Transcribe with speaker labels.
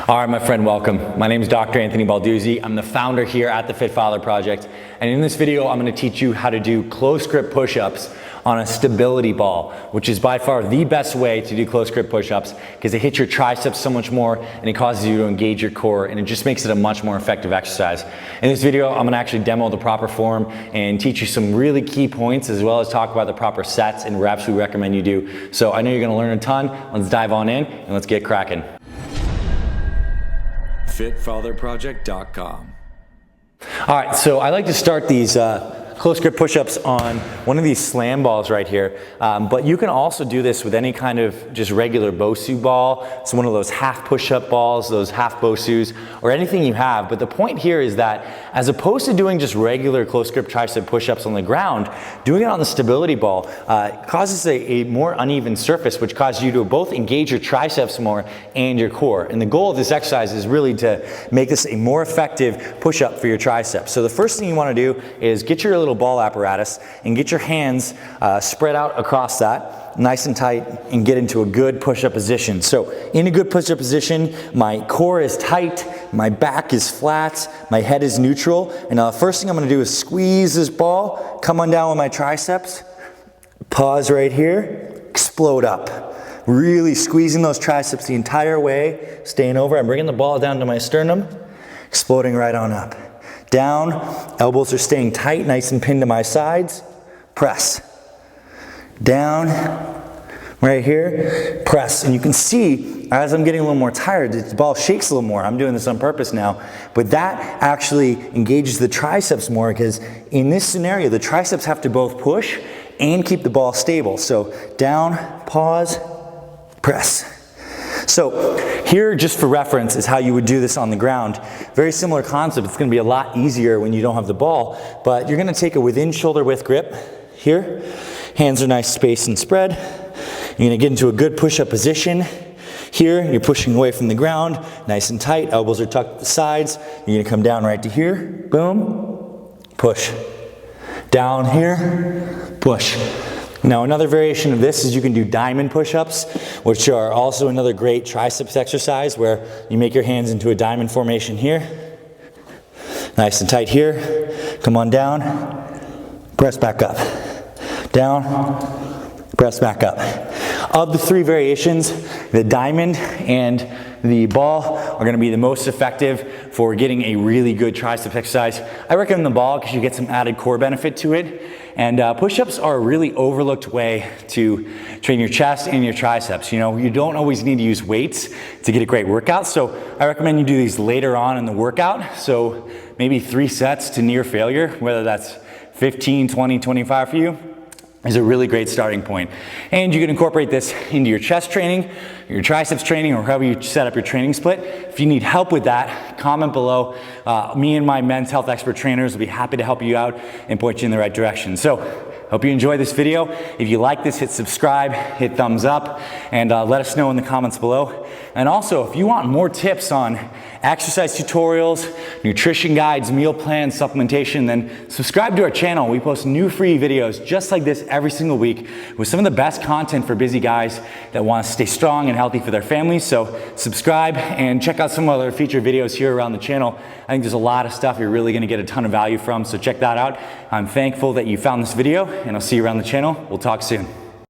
Speaker 1: All right, my friend, welcome. My name is Dr. Anthony Balduzzi. I'm the founder here at the Fit Father Project. And in this video, I'm gonna teach you how to do close grip push-ups on a stability ball, which is by far the best way to do close grip push-ups because it hits your triceps so much more and it causes you to engage your core, and it just makes it a much more effective exercise. In this video, I'm gonna actually demo the proper form and teach you some really key points, as well as talk about the proper sets and reps we recommend you do. So I know you're gonna learn a ton. Let's dive on in and let's get cracking. FitFatherProject.com. All right, so I like to start these close grip push-ups on one of these slam balls right here, but you can also do this with any kind of just regular Bosu ball. It's one of those half push-up balls, those half Bosus, or anything you have. But the point here is that as opposed to doing just regular close grip tricep push-ups on the ground, doing it on the stability ball causes a more uneven surface, which causes you to both engage your triceps more and your core. And the goal of this exercise is really to make this a more effective push-up for your triceps. So the first thing you want to do is get your little ball apparatus and get your hands spread out across that nice and tight and get into a good push-up position. So in a good push-up position, my core is tight, my back is flat, my head is neutral, and the first thing I'm going to do is squeeze this ball, come on down with my triceps, pause right here, explode up. Really squeezing those triceps the entire way, staying over. I'm bringing the ball down to my sternum, exploding right on up. Down, elbows are staying tight, nice and pinned to my sides. Press. Down, right here, press. And you can see, as I'm getting a little more tired, the ball shakes a little more. I'm doing this on purpose now. But that actually engages the triceps more, because in this scenario, the triceps have to both push and keep the ball stable. So down, pause, press. So here, just for reference, is how you would do this on the ground. Very similar concept. It's going to be a lot easier when you don't have the ball, but you're going to take a within shoulder width grip here. Hands are nice, spaced and spread. You're going to get into a good push-up position. Here, you're pushing away from the ground, nice and tight. Elbows are tucked at the sides. You're going to come down right to here. Boom. Push. Down here. Push. Now, another variation of this is you can do diamond push-ups, which are also another great triceps exercise, where you make your hands into a diamond formation here. Nice and tight here. Come on down. Press back up. Down. Press back up. Of the three variations, the diamond and the ball are going to be the most effective for getting a really good tricep exercise. I recommend the ball because you get some added core benefit to it. And push-ups are a really overlooked way to train your chest and your triceps. You know, you don't always need to use weights to get a great workout. So I recommend you do these later on in the workout. So maybe 3 sets to near failure, whether that's 15, 20, 25 for you, is a really great starting point. And you can incorporate this into your chest training, your triceps training, or however you set up your training split. If you need help with that, comment below. Me and my men's health expert trainers will be happy to help you out and point you in the right direction. So, hope you enjoyed this video. If you like this, hit subscribe, hit thumbs up, and let us know in the comments below. And also, if you want more tips on exercise tutorials, nutrition guides, meal plans, supplementation, then subscribe to our channel. We post new free videos just like this every single week with some of the best content for busy guys that want to stay strong and healthy for their families. So subscribe and check out some other featured videos here around the channel. I think there's a lot of stuff you're really going to get a ton of value from, so check that out. I'm thankful that you found this video, and I'll see you around the channel. We'll talk soon.